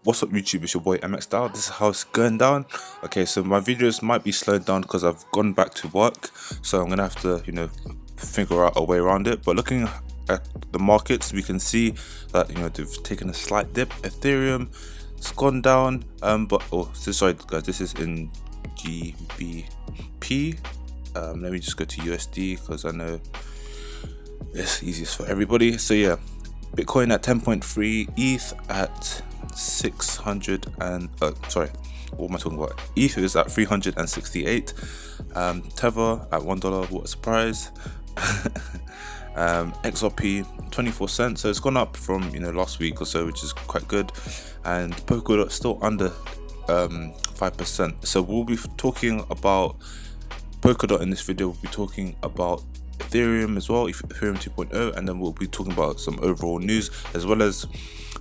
What's up YouTube, it's your boy MX Style. This is how it's going down. Okay, so my videos might be slowed down because I've gone back to work, so I'm gonna have to figure out a way around it. But looking at the markets, we can see that they've taken a slight dip. Ethereum, it's gone down, sorry guys, this is in GBP. Let me just go to USD because I know it's easiest for everybody. So yeah, Bitcoin at 10.3, ETH at 600 and what am I talking about? ETH is at 368, Tether at $1. What a surprise! XRP 24 cents, so it's gone up from last week or so, which is quite good. And Polkadot still under 5%. So we'll be talking about Polkadot in this video. We'll be talking about Ethereum as well, Ethereum 2.0, and then we'll be talking about some overall news as well as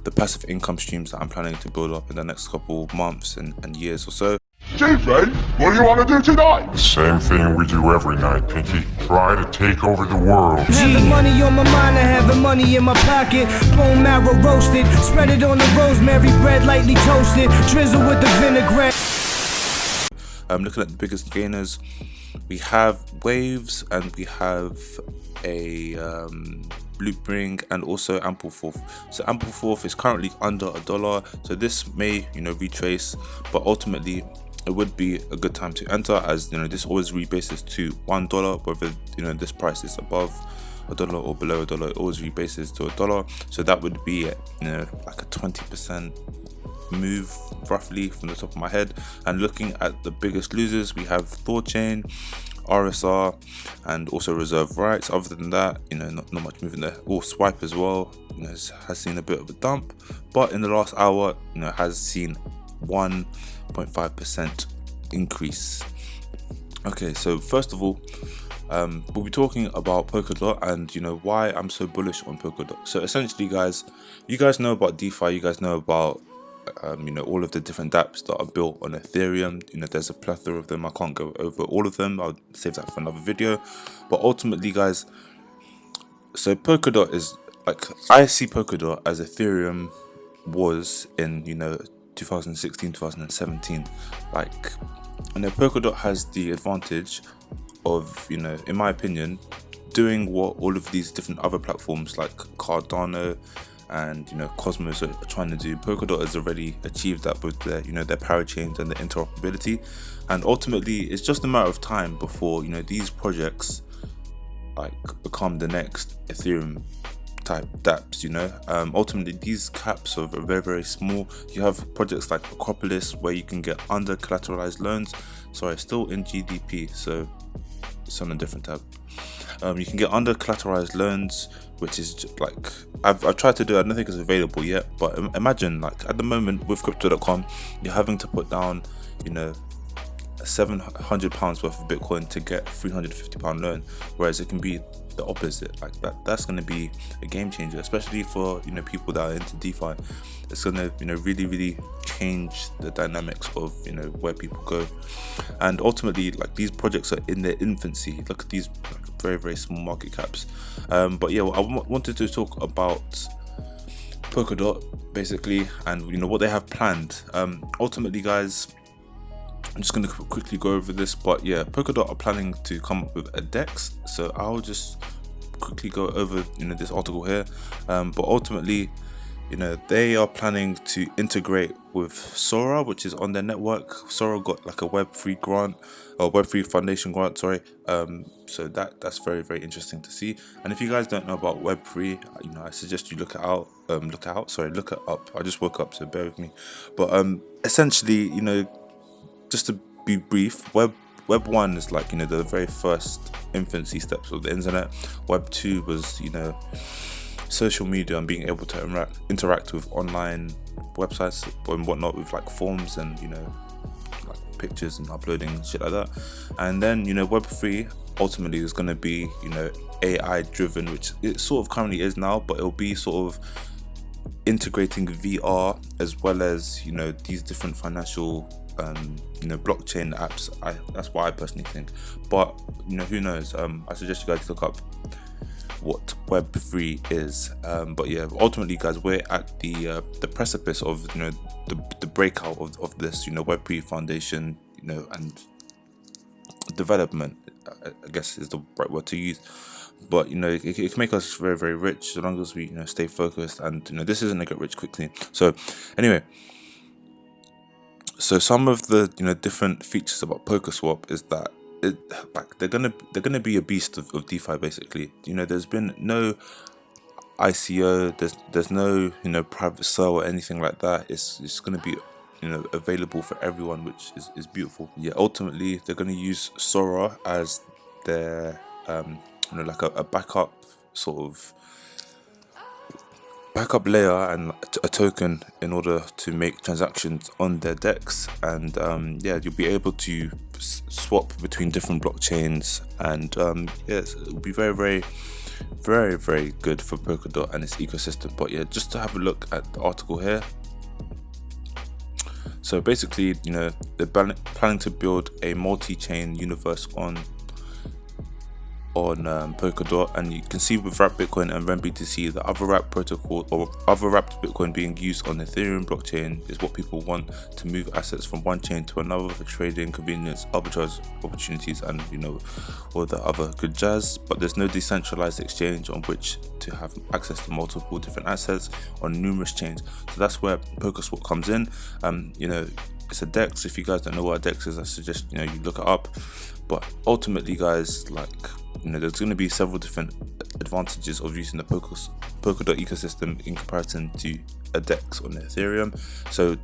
the passive income streams that I'm planning to build up in the next couple of months and years or so. Defi, what do you want to do tonight? The same thing we do every night, Pinky. Try to take over the world. Having money on my mind, I have the money in my pocket. Bone marrow roasted, spread it on the rosemary bread, lightly toasted, drizzle with the vinaigrette. Looking at the biggest gainers, we have Waves and we have a Loopring and also Ampleforth. So Ampleforth is currently under $1, so this may retrace, but ultimately it would be a good time to enter, as this always rebases to $1, whether this price is above $1 or below $1, it always rebases to $1. So that would be like a 20% move roughly from the top of my head. And looking at the biggest losers, we have Thorchain, RSR, and also reserve rights. Other than that, not much moving there. Swipe as well, has seen a bit of a dump, but in the last hour, has seen 1.5% increase. Okay, so first of all, we'll be talking about Polkadot and why I'm so bullish on Polkadot. So essentially, guys, you guys know about DeFi, you guys know about all of the different dApps that are built on Ethereum. There's a plethora of them. I can't go over all of them, I'll save that for another video. But ultimately, guys, so Polkadot is like, I see Polkadot as Ethereum was in 2016, 2017. Like, Polkadot has the advantage of, in my opinion, doing what all of these different other platforms like Cardano and Cosmos are trying to do. Polkadot has already achieved that with their their parachains and the interoperability, and ultimately it's just a matter of time before these projects like become the next Ethereum type dApps. Ultimately these caps are very small. You have projects like Acropolis where you can get under collateralized loans. Sorry, still in GDP, so it's on a different tab. You can get under collateralized loans, which is just like I've tried to do. I don't think it's available yet, but imagine, like, at the moment with crypto.com, you're having to put down £700 worth of Bitcoin to get a £350 loan, whereas it can be the opposite. Like that's going to be a game changer, especially for people that are into DeFi. It's going to really change the dynamics of where people go. And ultimately, like, these projects are in their infancy. Look at these very small market caps. But yeah, I wanted to talk about Polkadot basically, and what they have planned. Ultimately, guys, I'm just going to quickly go over this, but yeah, Polkadot are planning to come up with a DEX. So I'll just quickly go over this article here. But ultimately, they are planning to integrate with Sora, which is on their network. Sora got like a Web3 grant, or Web3 Foundation grant, sorry. So that's very interesting to see. And if you guys don't know about Web3, I suggest you look it up. I just woke up, so bear with me. But essentially, just to be brief, Web 1 is like the very first infancy steps of the internet. Web 2 was social media and being able to interact with online websites and whatnot, with like forms and like pictures and uploading and shit like that. And then Web 3 ultimately is going to be AI driven, which it sort of currently is now, but it'll be sort of integrating VR as well as these different financial blockchain apps. That's what I personally think, but who knows. I suggest you guys look up what Web3 is. But yeah, ultimately, guys, we're at the precipice of the breakout of this Web3 foundation, and development, I guess is the right word to use. But it can make us very, very rich so long as we stay focused, and this isn't gonna get rich quickly. So anyway, so some of the different features about PokerSwap is that they're gonna be a beast of DeFi basically. There's been no ICO, there's no private sale or anything like that. It's gonna be available for everyone, which is beautiful. Yeah, ultimately they're gonna use Sora as their like a backup sort of backup layer and a token in order to make transactions on their decks, and yeah, you'll be able to swap between different blockchains, and yes, it'll be very, very, very, very good for Polkadot and its ecosystem. But yeah, just to have a look at the article here. So basically, they're planning to build a multi-chain universe on Polkadot, and you can see with wrapped Bitcoin and RenBTC, the other wrapped protocol or other wrapped Bitcoin being used on the Ethereum blockchain is what people want to move assets from one chain to another for trading, convenience, arbitrage opportunities, and all the other good jazz. But there's no decentralized exchange on which to have access to multiple different assets on numerous chains. So that's where PokerSwap comes in. It's a DEX. If you guys don't know what a DEX is, I suggest you look it up. But ultimately, guys, there's going to be several different advantages of using the Polkadot ecosystem in comparison to a DEX on Ethereum. So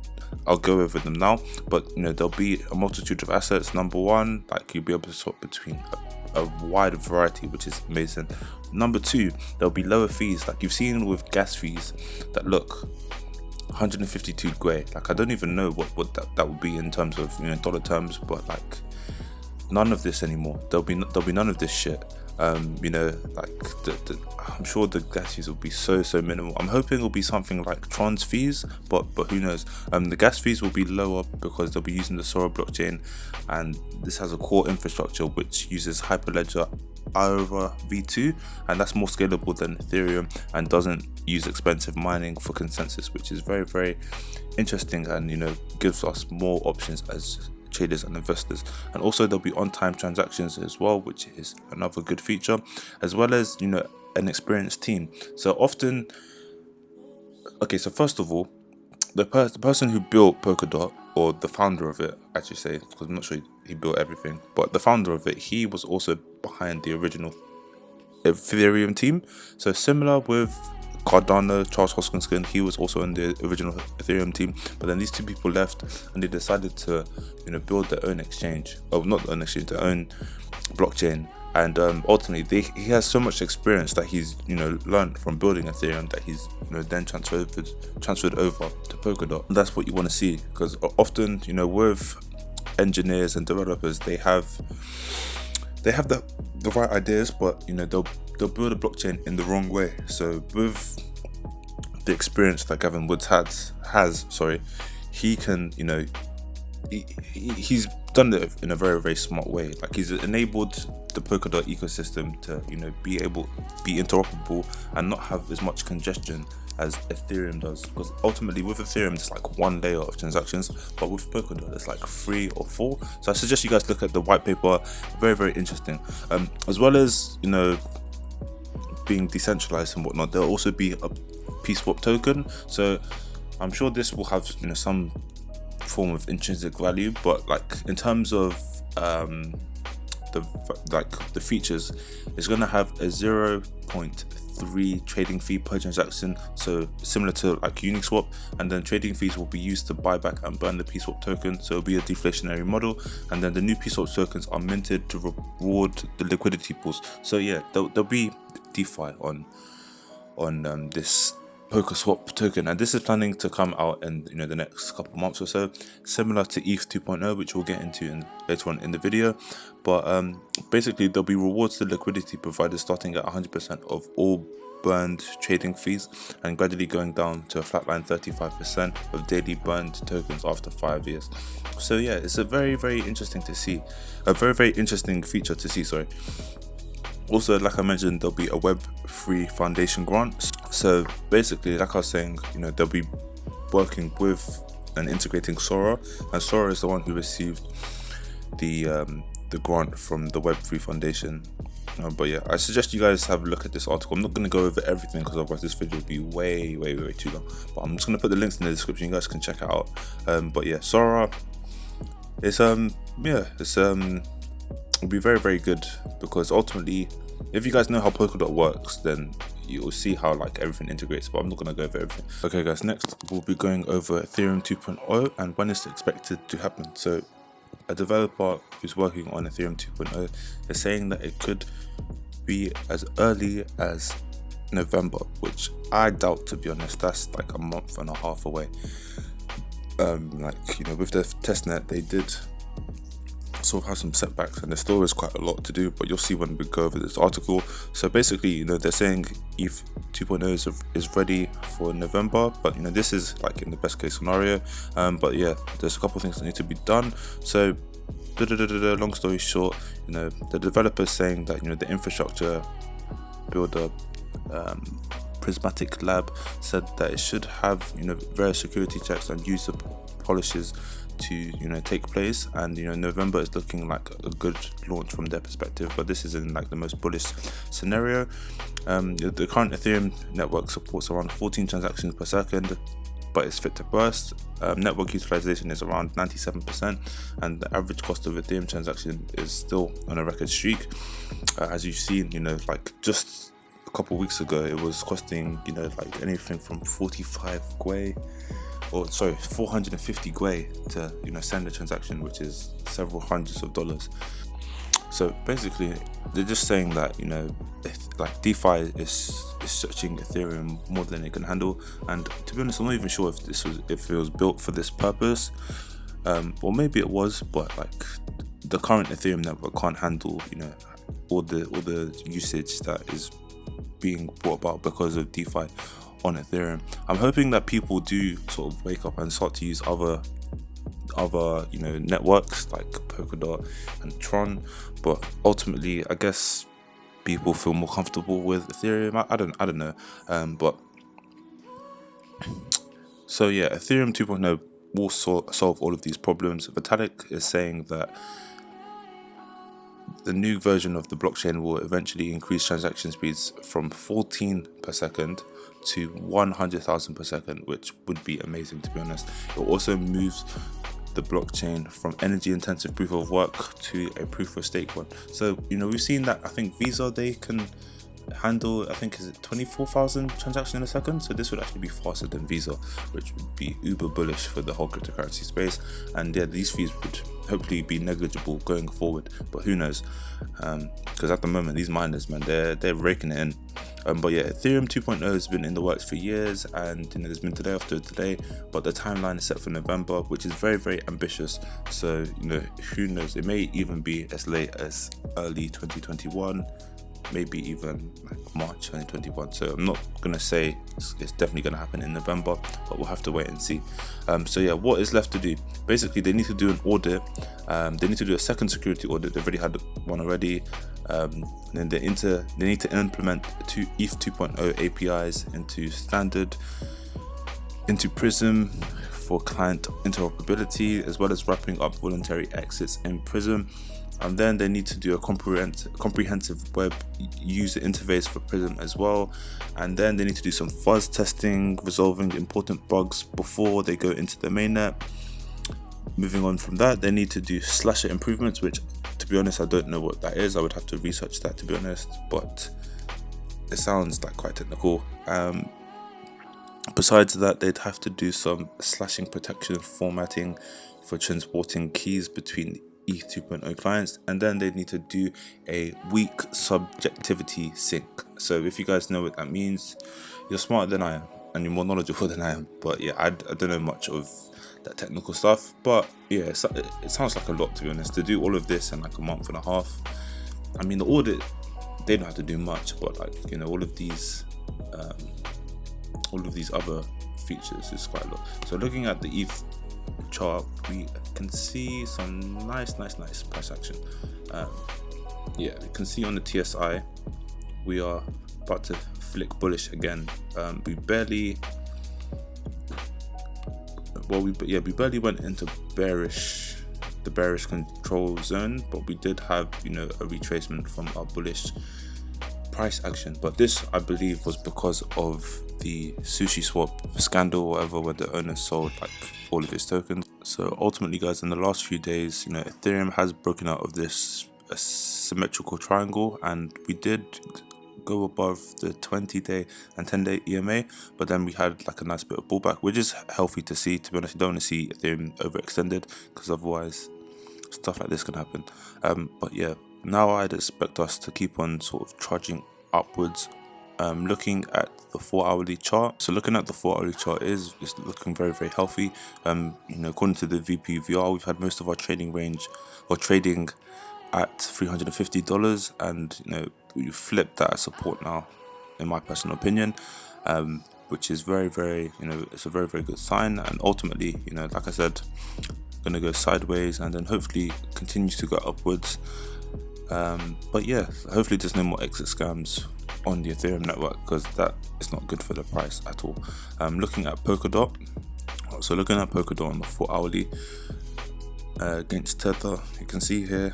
I'll go over them now. But there'll be a multitude of assets. Number one, you'll be able to swap between a wide variety, which is amazing. Number two, there'll be lower fees, like you've seen with gas fees that look 152 Gwei. I don't even know what that would be in terms of dollar terms, but none of this anymore. There'll be none of this shit. I'm sure the gas fees will be so minimal. I'm hoping it'll be something like Tron's fees, but who knows. The gas fees will be lower because they'll be using the Sora blockchain, and this has a core infrastructure which uses Hyperledger Aura v2, and that's more scalable than Ethereum and doesn't use expensive mining for consensus, which is very, very interesting, and gives us more options as traders and investors. And also there'll be on-time transactions as well, which is another good feature, as well as an experienced team. So often, okay, so first of all, the person who built Polkadot, or the founder of it, I should say, because I'm not sure he built everything, but the founder of it, he was also behind the original Ethereum team. So similar with Cardano, Charles Hoskinson, he was also in the original Ethereum team, but then these two people left and they decided to build their own exchange, or not their own exchange, their own blockchain. And ultimately he has so much experience that he's learned from building Ethereum that he's then transferred over to Polkadot. And that's what you want to see, because often with engineers and developers, they have the right ideas, but they'll build a blockchain in the wrong way. So with the experience that Gavin Woods has, he can he's done it in a very, very smart way. He's enabled the Polkadot ecosystem to be interoperable and not have as much congestion as Ethereum does, because ultimately with Ethereum it's one layer of transactions, but with Polkadot it's 3 or 4. So I suggest you guys look at the white paper. Very, very interesting. As well as being decentralized and whatnot, there'll also be a PSwap token. So I'm sure this will have some form of intrinsic value, but in terms of the features, it's going to have a 0.3 trading fee per transaction, so similar to Uniswap, and then trading fees will be used to buy back and burn the PSwap token, so it'll be a deflationary model. And then the new PSwap tokens are minted to reward the liquidity pools. So yeah, there'll be DeFi on this PokerSwap token, and this is planning to come out in the next couple of months or so, similar to Eth 2.0, which we'll get into later on in the video. But basically there'll be rewards to liquidity providers starting at 100% of all burned trading fees, and gradually going down to a flatline 35% of daily burned tokens after 5 years. So yeah, it's a very, very interesting feature to see. Also, like I mentioned, there'll be a Web3 Foundation grant. So basically, like I was saying, they'll be working with and integrating Sora, and Sora is the one who received the grant from the Web3 Foundation. But yeah, I suggest you guys have a look at this article. I'm not going to go over everything because otherwise this video will be way too long. But I'm just going to put the links in the description. You guys can check it out. But yeah, Sora, it'll be very good, because ultimately, if you guys know how Polkadot works, then you'll see how like everything integrates. But I'm not going to go over everything. Okay guys, next we'll be going over Ethereum 2.0 and when it's expected to happen. So a developer who's working on Ethereum 2.0 is saying that it could be as early as November, which I doubt, to be honest. That's like a month and a half away. With the testnet, they did sort of have some setbacks, and there still is quite a lot to do, but you'll see when we go over this article. So basically, they're saying Eth 2.0 is ready for November, but this is like in the best case scenario. But yeah, there's a couple of things that need to be done. So long story short, the developers saying that the infrastructure builder Prismatic Lab said that it should have various security checks and user polishes to take place, and November is looking like a good launch from their perspective. But this is in like the most bullish scenario. The current Ethereum network supports around 14 transactions per second, but it's fit to burst. Network utilization is around 97%, and the average cost of Ethereum transaction is still on a record streak. As you've seen, like just a couple weeks ago, it was costing like anything from 450 Gwei to send a transaction, which is several hundreds of dollars. So basically, they're just saying that like DeFi is searching Ethereum more than it can handle. And to be honest, I'm not even sure if it was built for this purpose, or maybe it was, but like the current Ethereum network can't handle all the usage that is being brought about because of DeFi on Ethereum. I'm hoping that people do sort of wake up and start to use other networks like Polkadot and Tron, but ultimately I guess people feel more comfortable with Ethereum. I don't know, but so yeah, Ethereum 2.0 will solve all of these problems. Vitalik is saying that the new version of the blockchain will eventually increase transaction speeds from 14 per second to 100,000 per second, which would be amazing, to be honest. It also moves the blockchain from energy intensive proof of work to a proof of stake one. So we've seen that I think Visa, they can handle, I think, is it 24,000 transactions in a second. So this would actually be faster than Visa, which would be uber bullish for the whole cryptocurrency space. And yeah, these fees would hopefully be negligible going forward, but who knows, because at the moment these miners, man, they're raking it in. But yeah, Ethereum 2.0 has been in the works for years, and there's been delay after delay, but the timeline is set for November, which is very ambitious. So who knows, it may even be as late as early 2021, maybe even like March 2021. So I'm not gonna say it's definitely gonna happen in November, but we'll have to wait and see. So yeah, what is left to do? Basically, they need to do an audit. They need to do a second security audit. They've already had one already. Then they need to implement two Eth 2.0 APIs into standard, into Prism for client interoperability, as well as wrapping up voluntary exits in Prism. And then they need to do a comprehensive web user interface for Prism as well. And then they need to do some fuzz testing, resolving important bugs before they go into the mainnet. Moving on from that, they need to do slasher improvements, which, to be honest, I don't know what that is. I would have to research that, to be honest, but it sounds like quite technical. Besides that, they'd have to do some slashing protection formatting for transporting keys between Eth 2.0 clients, and then they need to do a weak subjectivity sync. So if you guys know what that means, you're smarter than I am and you're more knowledgeable than I am, but yeah, I don't know much of that technical stuff. But yeah, it sounds like a lot, to be honest, to do all of this in like a month and a half. I mean, the audit, they don't have to do much, but like, all of these other features is quite a lot. So looking at the Eth chart, we can see some nice price action. yeah, you can see on the TSI we are about to flick bullish again. We barely went into the bearish control zone, but we did have, you know, a retracement from our bullish price action. But this, I believe, was because of the sushi swap scandal or whatever, where the owner sold like all of his tokens. So ultimately, guys, in the last few days, you know, Ethereum has broken out of this symmetrical triangle, and we did go above the 20-day and 10-day EMA, but then we had like a nice bit of pullback, which is healthy to see. To be honest, you don't want to see Ethereum overextended, because otherwise stuff like this can happen. But yeah, now I'd expect us to keep on sort of charging upwards. Looking at the 4-hourly chart, so looking at the 4-hourly chart is looking very, very healthy. You know, according to the VPVR, we've had most of our trading range or trading at $350, and you know, we flipped that as support now, in my personal opinion, which is very, very, you know, it's a very, very good sign. And ultimately, you know, like I said, gonna go sideways and then hopefully continues to go upwards. But yeah, hopefully there's no more exit scams on the Ethereum network, because that is not good for the price at all. Looking at Polkadot, so looking at Polkadot on the 4-hourly against Tether, you can see here,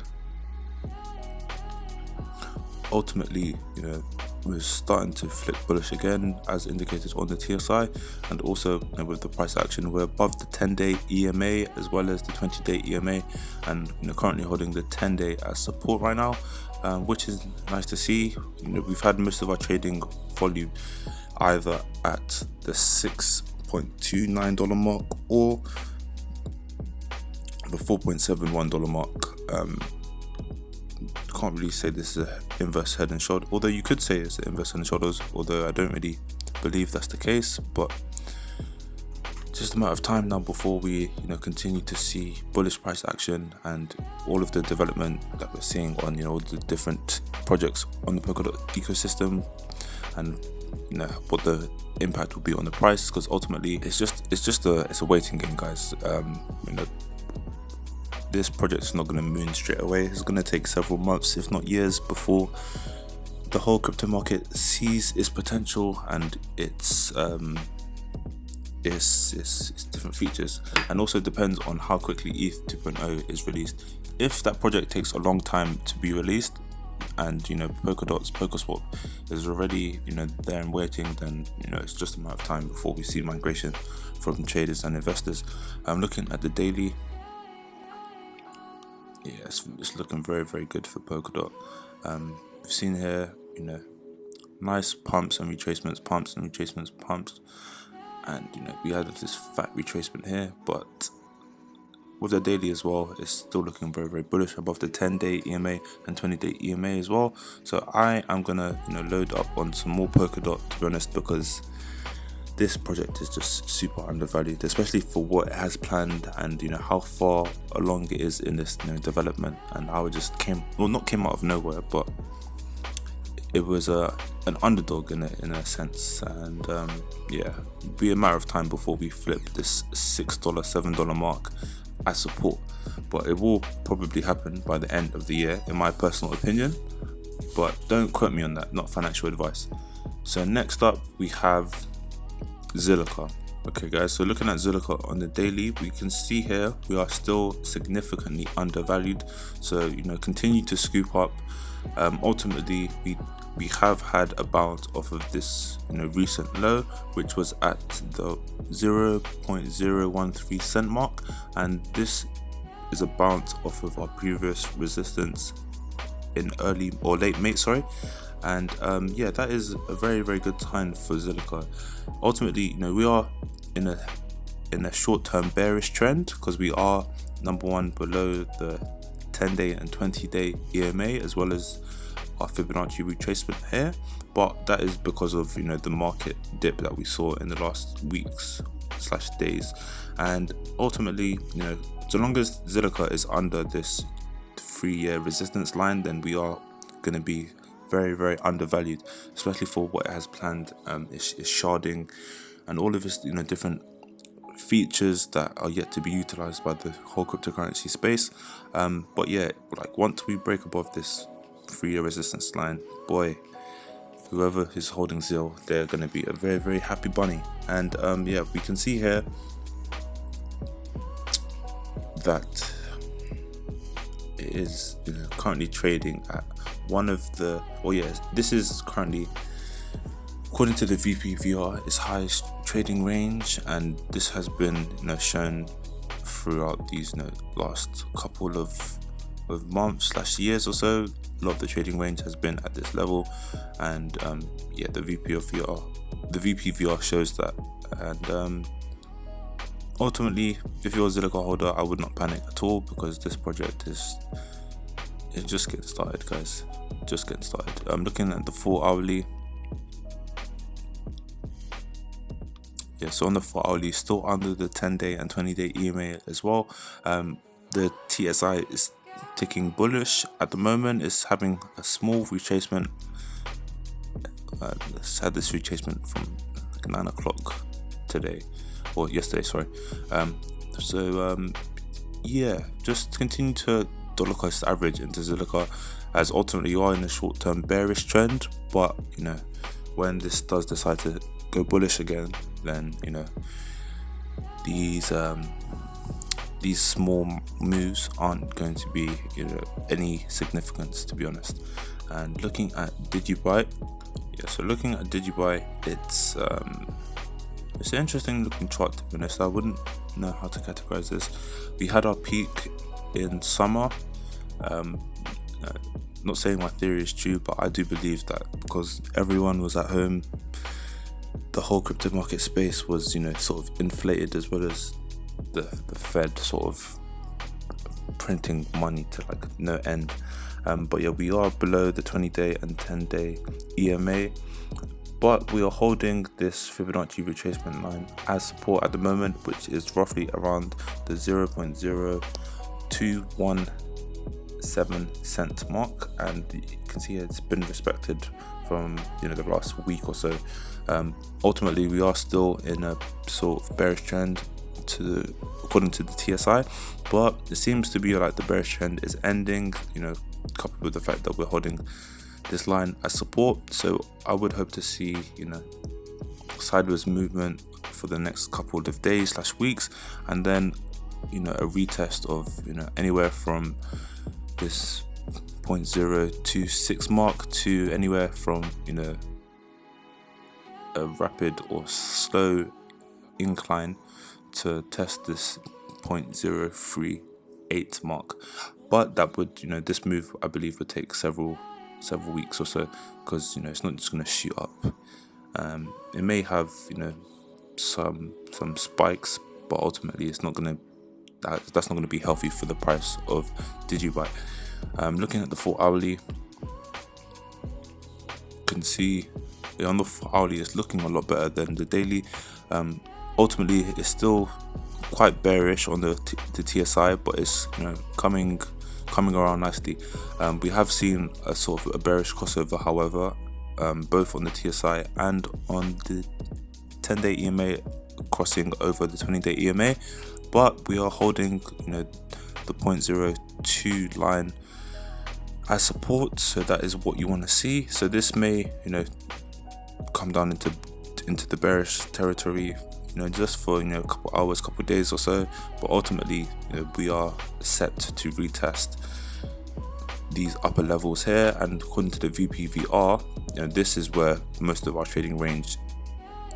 ultimately, you know, we're starting to flick bullish again, as indicated on the TSI, and also, you know, with the price action, we're above the 10-day EMA as well as the 20-day EMA, and you know, currently holding the 10-day as support right now, which is nice to see. You know, we've had most of our trading volume either at the $6.29 mark or the $4.71 mark. Can't really say this is an inverse head and shoulder, although you could say it's an inverse head and shoulders, although I don't really believe that's the case. But just a matter of time now before we, you know, continue to see bullish price action and all of the development that we're seeing on, you know, the different projects on the Polkadot ecosystem, and you know what the impact will be on the price, because ultimately it's a waiting game, guys. You know, this project is not going to moon straight away. It's going to take several months, if not years, before the whole crypto market sees its potential and its different features. And also depends on how quickly Eth 2.0 is released. If that project takes a long time to be released, and you know, Polkadot's Polkaswap is already, you know, there and waiting, then you know, it's just a matter of time before we see migration from traders and investors. I'm looking at the daily. Yeah, it's looking very, very good for Polkadot. We've seen here, you know, nice pumps and retracements, and you know, we had this fat retracement here, but with the daily as well, it's still looking very, very bullish, above the 10-day EMA and 20-day EMA as well. So I am gonna, you know, load up on some more Polkadot, to be honest, because this project is just super undervalued, especially for what it has planned, and you know how far along it is in this, you know, development, and how it just came out of nowhere, but it was an underdog in a sense. And yeah, it'll be a matter of time before we flip this $6, $7 mark as support, but it will probably happen by the end of the year, in my personal opinion, but don't quote me on that, not financial advice. So next up we have Zilliqa. Okay guys, so looking at Zilliqa on the daily, we can see here we are still significantly undervalued, so you know, continue to scoop up. Ultimately we have had a bounce off of this, you know, recent low, which was at the 0.013 cent mark, and this is a bounce off of our previous resistance in early or late May, and yeah, that is a very, very good sign for Zilliqa. Ultimately, you know, we are in a short-term bearish trend, because we are number one below the 10-day and 20-day EMA, as well as our Fibonacci retracement here, but that is because of, you know, the market dip that we saw in the last weeks/days. And ultimately, you know, so long as Zilliqa is under this 3-year resistance line, then we are going to be very, very undervalued, especially for what it has planned. Is sharding and all of its, you know, different features that are yet to be utilized by the whole cryptocurrency space. But yeah, like once we break above this 3-year resistance line, boy, whoever is holding Zil, they're going to be a very, very happy bunny. And yeah, we can see here that it is currently trading at one of the, this is currently, according to the VPVR, its highest trading range, and this has been shown throughout these last couple of months / years or so. A lot of the trading range has been at this level, and yeah, the VPVR shows that. And ultimately, if you're a Zilliqa holder, I would not panic at all, because this project is just getting started, guys. Just getting started. I'm looking at the 4 hourly. Yeah, so on the 4 hourly, still under the 10-day and 20-day EMA as well. The TSI is ticking bullish at the moment. It's having a small retracement. It's had this retracement from like 9 o'clock today, or yesterday, sorry. Yeah, just continue to dollar cost average into Zilliqa, as ultimately you are in a short-term bearish trend. But when this does decide to go bullish again, then these small moves aren't going to be any significance, to be honest. And looking at Digibyte, so looking at Digibyte, it's an interesting looking chart, to be honest. I wouldn't know how to categorize this. We had our peak in summer. Not saying my theory is true, but I do believe that because everyone was at home, the whole crypto market space was sort of inflated, as well as the Fed sort of printing money to like no end. But yeah, we are below the 20-day and 10-day EMA, but we are holding this Fibonacci retracement line as support at the moment, which is roughly around the 0.0217 cent mark, and you can see it's been respected from the last week or so. Ultimately, we are still in a sort of bearish trend according to the TSI, but it seems to be like the bearish trend is ending, coupled with the fact that we're holding this line as support. So I would hope to see sideways movement for the next couple of days / weeks, and then a retest of anywhere from this 0.026 mark to anywhere from a rapid or slow incline to test this 0.038 mark. But that would this move, I believe, would take several weeks or so, because it's not just going to shoot up. It may have some spikes, but ultimately it's not going to that's not going to be healthy for the price of Digibyte. Looking at the 4 hourly, you can see on the 4 hourly it's looking a lot better than the daily. Ultimately, it's still quite bearish on the TSI, but it's coming around nicely. We have seen a sort of a bearish crossover, however, both on the TSI and on the 10-day EMA, crossing over the 20-day EMA. But we are holding the 0.02 line as support, so that is what you want to see. So this may come down into the bearish territory, just for a couple hours, couple days or so. But ultimately, we are set to retest these upper levels here, and according to the VPVR, this is where most of our trading range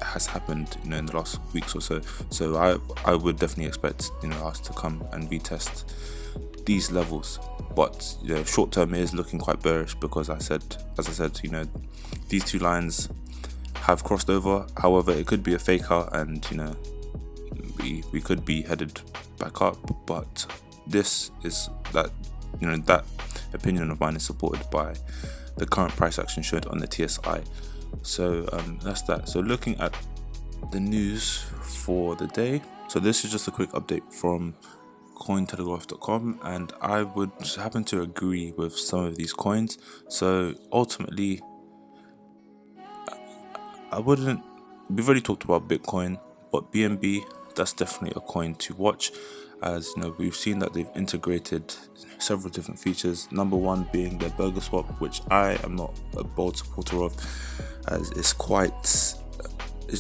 has happened in the last weeks or so. So I would definitely expect us to come and retest these levels. But short term is looking quite bearish, because as I said, these two lines have crossed over. However, it could be a fake out, and we could be headed back up. But this is that that opinion of mine is supported by the current price action showed on the TSI. So that's that. So looking at the news for the day, so this is just a quick update from cointelegraph.com, and I would happen to agree with some of these coins. So ultimately, we've already talked about Bitcoin, but BNB that's definitely a coin to watch, as you know we've seen that they've integrated several different features. Number one being their burger swap, which I am not a bold supporter of, as it's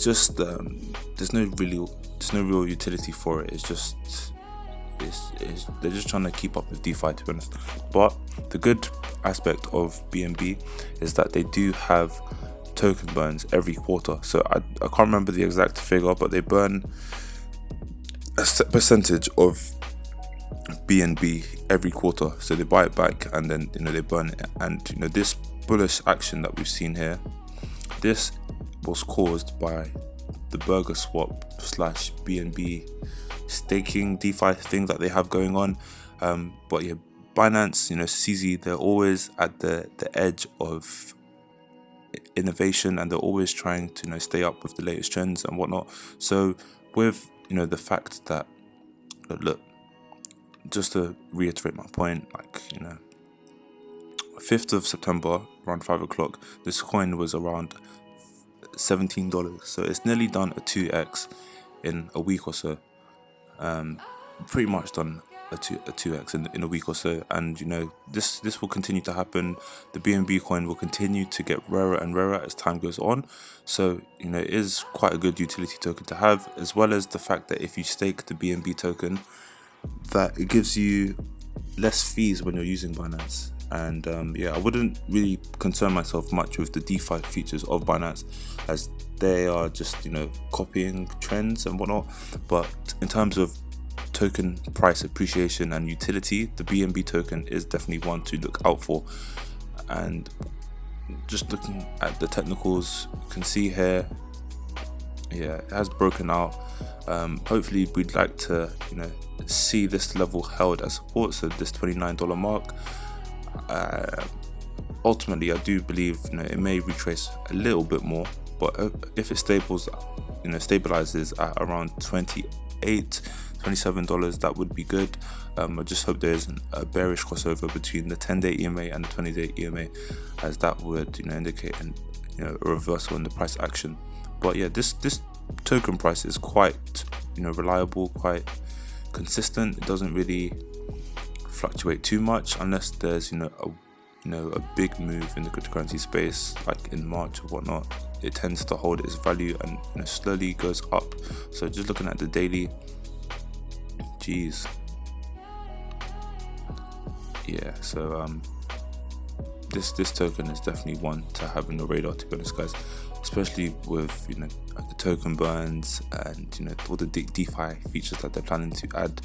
just there's no real utility for it. It's just they're just trying to keep up with DeFi, to be honest. But the good aspect of BNB is that they do have token burns every quarter. So I can't remember the exact figure, but they burn a set percentage of BNB every quarter. So they buy it back and then they burn it. And this bullish action that we've seen here, this was caused by the burger swap / BNB staking DeFi thing that they have going on. But yeah, Binance, CZ, they're always at the edge of innovation, and they're always trying to stay up with the latest trends and whatnot. So with the fact that, look, just to reiterate my point, 5th of September around 5 o'clock, this coin was around $17, so it's nearly done a 2x in a week or so. Pretty much done a 2x in a week or so, and this will continue to happen. The BNB coin will continue to get rarer and rarer as time goes on. So it is quite a good utility token to have, as well as the fact that if you stake the BNB token, that it gives you less fees when you're using Binance. And I wouldn't really concern myself much with the DeFi features of Binance, as they are just copying trends and whatnot. But in terms of token price appreciation and utility, the BNB token is definitely one to look out for. And just looking at the technicals, you can see here, it has broken out. Hopefully we'd like to see this level held as support, so this $29 mark. Ultimately, I do believe it may retrace a little bit more, but if it stabilizes at around $27, that would be good. I just hope there isn't a bearish crossover between the 10-day EMA and the 20-day EMA, as that would indicate a reversal in the price action. But yeah, this token price is quite reliable, quite consistent. It doesn't really fluctuate too much unless there's a big move in the cryptocurrency space, like in March or whatnot. It tends to hold its value and slowly goes up. So just looking at the daily, so this token is definitely one to have on your radar, to be honest, guys, especially with the token burns and all the DeFi features that they're planning to add.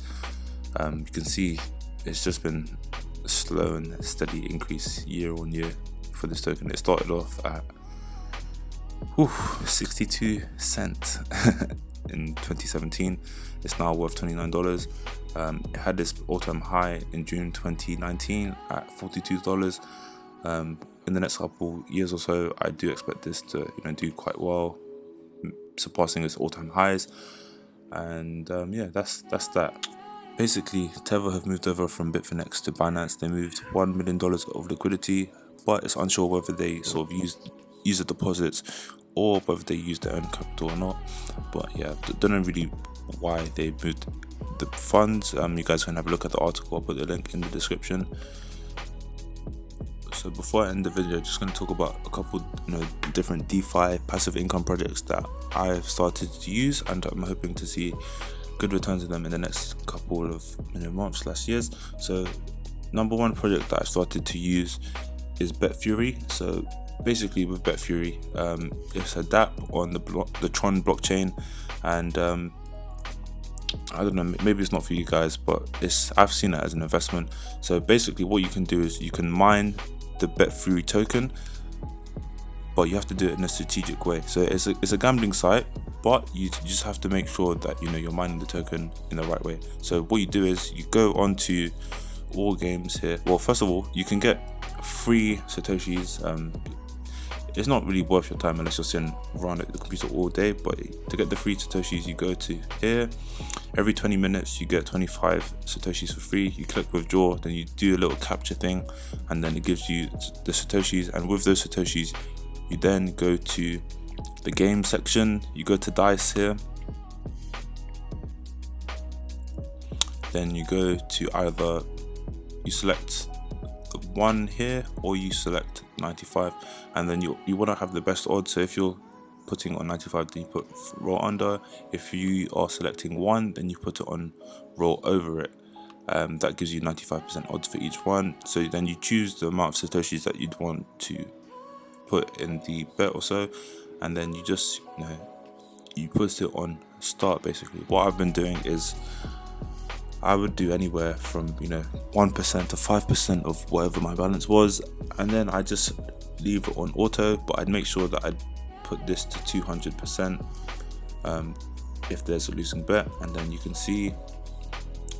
You can see it's just been a slow and steady increase year on year for this token. It started off at 62 cents in 2017. It's now worth $29. It had this all-time high in June 2019 at $42. In the next couple years or so, I do expect this to do quite well, surpassing its all-time highs. And that's that. Basically, Tether have moved over from Bitfinex to Binance. They moved $1 million of liquidity, but it's unsure whether they sort of used user deposits or whether they used their own capital or not. But yeah, don't know really why they moved the funds. You guys can have a look at the article. I'll put the link in the description. So before I end the video, just going to talk about a couple different DeFi passive income projects that I've started to use, and I'm hoping to see good returns of them in the next couple of months / years. So number one project that I started to use is BetFury. So basically with BetFury, it's a dApp on the Tron blockchain, and I don't know, maybe it's not for you guys, but I've seen it as an investment. So basically what you can do is you can mine the BetFury token, but you have to do it in a strategic way. So it's a gambling site, but you just have to make sure that you're mining the token in the right way. So what you do is you go onto all games here. Well, first of all, you can get free satoshis. It's not really worth your time unless you're sitting around at the computer all day, but to get the free satoshis, you go to here. Every 20 minutes you get 25 satoshis for free. You click withdraw, then you do a little capture thing, and then it gives you the satoshis. And with those satoshis, you then go to the game section, you go to dice here, then you go to either you select the 1 here or you select 95, and then you want to have the best odds. So if you're putting on 95, then you put roll under. If you are selecting 1, then you put it on roll over it. That gives you 95% odds for each one. So then you choose the amount of satoshis that you'd want to put in the bet or so, and then you just you put it on start. Basically what I've been doing is I would do anywhere from 1% to 5% of whatever my balance was, and then I just leave it on auto, but I'd make sure that I'd put this to 200% if there's a losing bet. And then you can see,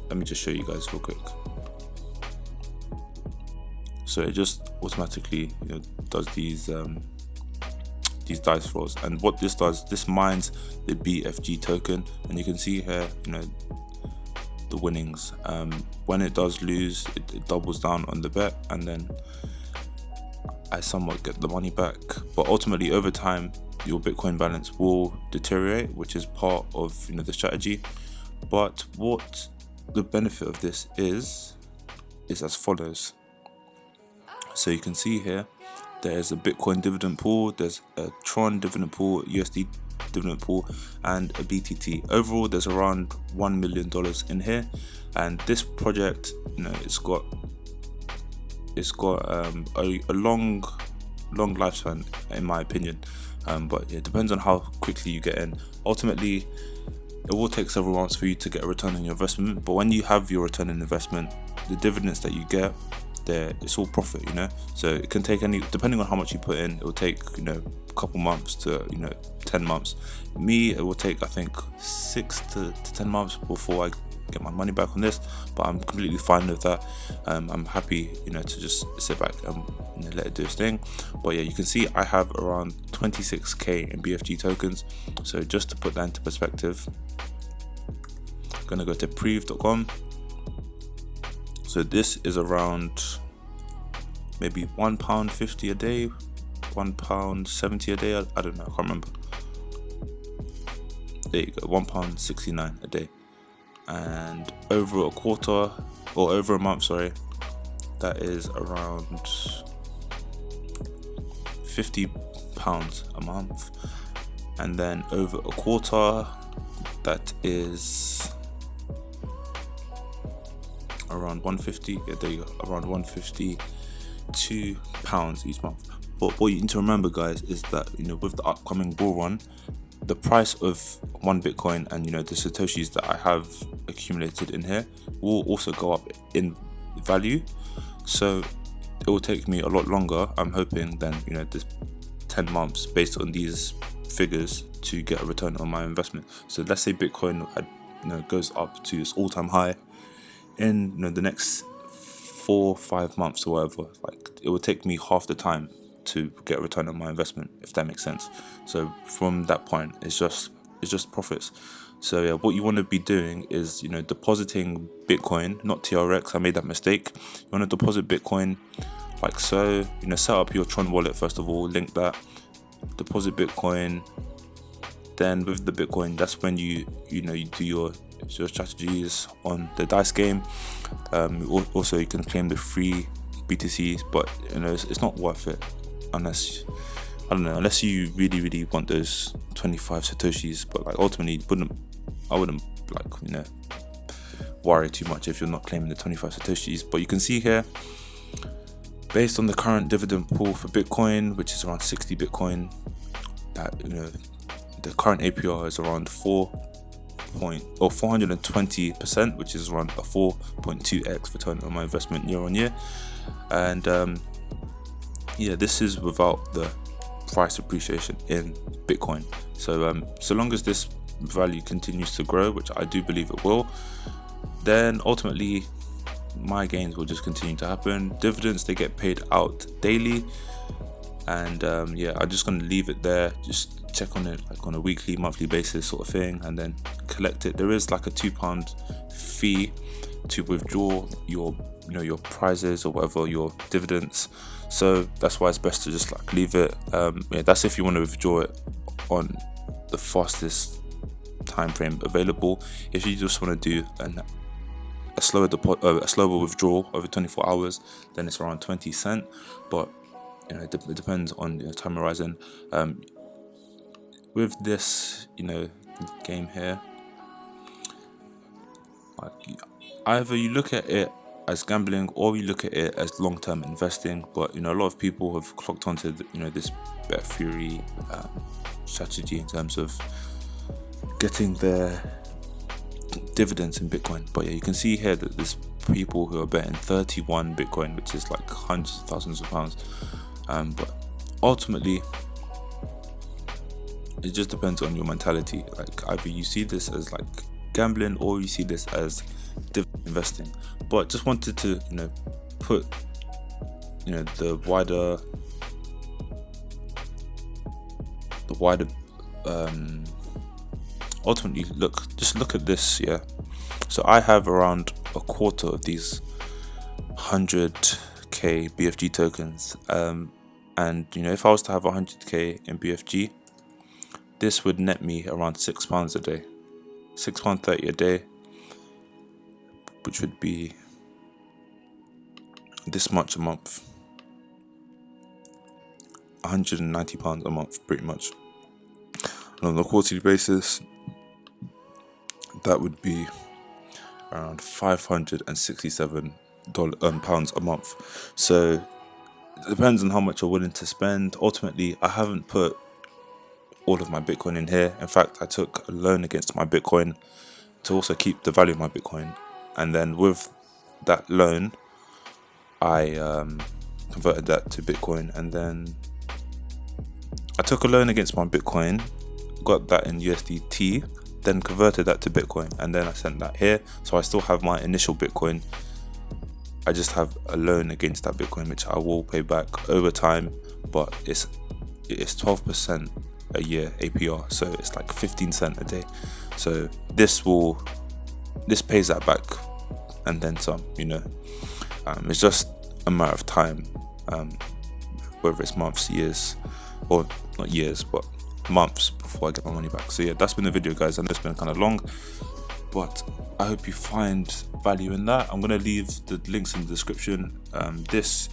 let me just show you guys real quick. So it just automatically does these dice rolls, and what this does, this mines the BFG token, and you can see here the winnings. When it does lose, it doubles down on the bet, and then I somewhat get the money back. But ultimately over time your Bitcoin balance will deteriorate, which is part of the strategy. But what the benefit of this is as follows. So you can see here there's a Bitcoin dividend pool, there's a Tron dividend pool, USD dividend pool, and a BTT. Overall there's around $1 million in here, and this project it's got a long lifespan in my opinion, but it depends on how quickly you get in. Ultimately it will take several months for you to get a return on your investment, but when you have your return on investment, the dividends that you get there, it's all profit. So it can take depending on how much you put in, it will take a couple months to 10 months. It will take I think 6 to 10 months before I get my money back on this, but I'm completely fine with that. I'm happy to just sit back and let it do its thing. But yeah, you can see I have around 26k in BFG tokens. So just to put that into perspective, I'm gonna go to preve.com. So this is around maybe £1.50 a day, £1.70 a day, I don't know, I can't remember. There you go, £1.69 a day. And over a quarter, or over a month, sorry, that is around £50 a month. And then over a quarter, that is around 150. Yeah, there you go, around £152 each month. But what you need to remember, guys, is that with the upcoming bull run, the price of one Bitcoin and the satoshis that I have accumulated in here will also go up in value. So it will take me a lot longer, I'm hoping, than this 10 months based on these figures to get a return on my investment. So let's say Bitcoin goes up to its all-time high in the next 4 or 5 months or whatever. Like, it will take me half the time to get a return on my investment, if that makes sense. So from that point, it's just profits. So yeah, what you want to be doing is depositing Bitcoin, not TRX. I made that mistake. You want to deposit Bitcoin like so. Set up your Tron wallet first of all, link that, deposit Bitcoin. Then with the Bitcoin, that's when you do your strategies on the dice game. Also you can claim the free BTCs, but it's not worth it unless you really want those 25 satoshis. But like ultimately I wouldn't like worry too much if you're not claiming the 25 satoshis. But you can see here, based on the current dividend pool for Bitcoin, which is around 60 Bitcoin, that the current APR is around 420%, which is around a 4.2x return on my investment year on year. And yeah, this is without the price appreciation in Bitcoin. So so long as this value continues to grow, which I do believe it will, then ultimately my gains will just continue to happen. Dividends, they get paid out daily, and yeah, I'm just going to leave it there, just check on it like on a weekly, monthly basis sort of thing, and then collect it. There is like a £2 fee to withdraw your your prizes or whatever, your dividends. So that's why it's best to just like leave it. Yeah, that's if you want to withdraw it on the fastest time frame available. If you just want to do a slower withdrawal over 24 hours, then it's around 20 cent. But you know, it depends on your time horizon. With this, you know, game here, either you look at it as gambling or you look at it as long-term investing. But you know, a lot of people have clocked onto this bet theory strategy in terms of getting their dividends in Bitcoin. But yeah, you can see here that there's people who are betting 31 Bitcoin, which is like hundreds of thousands of pounds. But ultimately, it just depends on your mentality. Like, either you see this as like gambling or you see this as investing. But just wanted to, you know, put, you know, the wider ultimately just look at this. Yeah, so I have around a quarter of these 100k BFG tokens, and you know, if I was to have 100k in BFG, this would net me around £6 a day, £6.30 a day, which would be this much a month, £190 a month, pretty much. And on a quarterly basis, that would be around £567 pounds a month. So it depends on how much you're willing to spend. Ultimately, I haven't put all of my Bitcoin in here. In fact, I took a loan against my Bitcoin to also keep the value of my Bitcoin, and then with that loan, I converted that to Bitcoin, and then I took a loan against my Bitcoin, got that in USDT, then converted that to Bitcoin, and then I sent that here. So I still have my initial Bitcoin. I just have a loan against that Bitcoin, which I will pay back over time, but it's 12% a year APR, so it's like 15 cents a day. So this pays that back and then some, you know. It's just a matter of time, whether it's months, years, or not years, but months before I get my money back. So yeah, that's been the video, guys. I know it's been kind of long, but I hope you find value in that. I'm going to leave the links in the description. This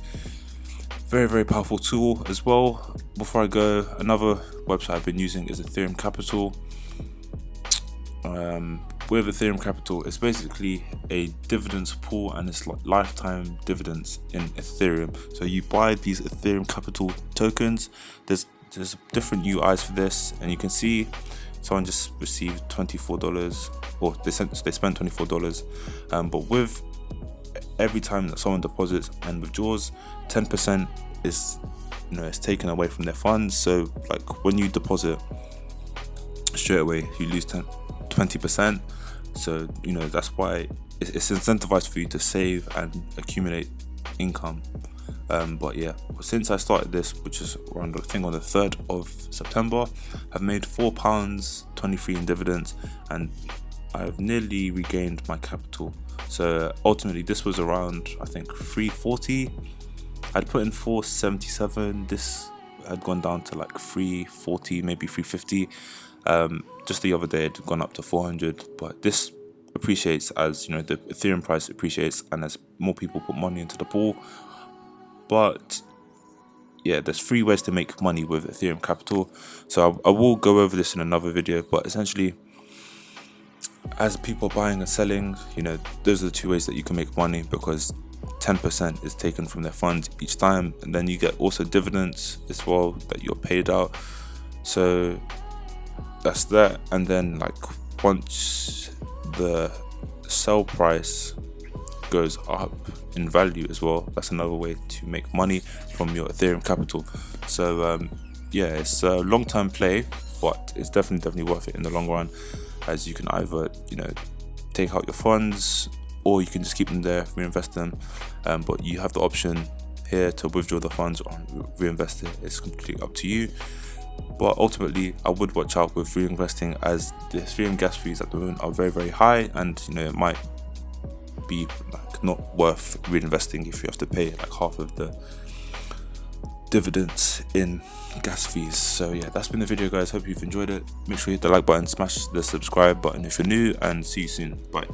very, very powerful tool as well. Before I go, another website I've been using is Ethereum Capital. With Ethereum Capital, it's basically a dividends pool, and it's like lifetime dividends in Ethereum. So you buy these Ethereum Capital tokens. There's different UIs for this, and you can see someone just received $24, or they spent $24. But with every time that someone deposits and withdraws, 10% is, you know, it's taken away from their funds. So like when you deposit, straight away you lose 20%. So you know, that's why it's incentivized for you to save and accumulate income. But yeah, since I started this, which is around, I think, on the 3rd of September, I've made £4.23 in dividends, and I've nearly regained my capital. So ultimately, this was around, I think, 340. I'd put in 477. This had gone down to like 340, maybe 350. Just the other day, it had gone up to 400. But this appreciates as, you know, the Ethereum price appreciates, and as more people put money into the pool. But yeah, there's 3 ways to make money with Ethereum Capital. So I will go over this in another video, but essentially, as people are buying and selling, you know, those are the 2 ways that you can make money, because 10% is taken from their funds each time, and then you get also dividends as well that you're paid out. So that's that. And then like once the sell price goes up in value as well, that's another way to make money from your Ethereum Capital. So yeah, it's a long-term play, but it's definitely worth it in the long run, as you can either, you know, take out your funds, or you can just keep them there, reinvest them. But you have the option here to withdraw the funds or reinvest it. It's completely up to you. But ultimately, I would watch out with reinvesting, as the Ethereum gas fees at the moment are very, very high, and you know, it might be like not worth reinvesting if you have to pay like half of the dividends in gas fees. So yeah, that's been the video, guys. Hope you've enjoyed it. Make sure you hit the like button, smash the subscribe button if you're new, and see you soon. Bye.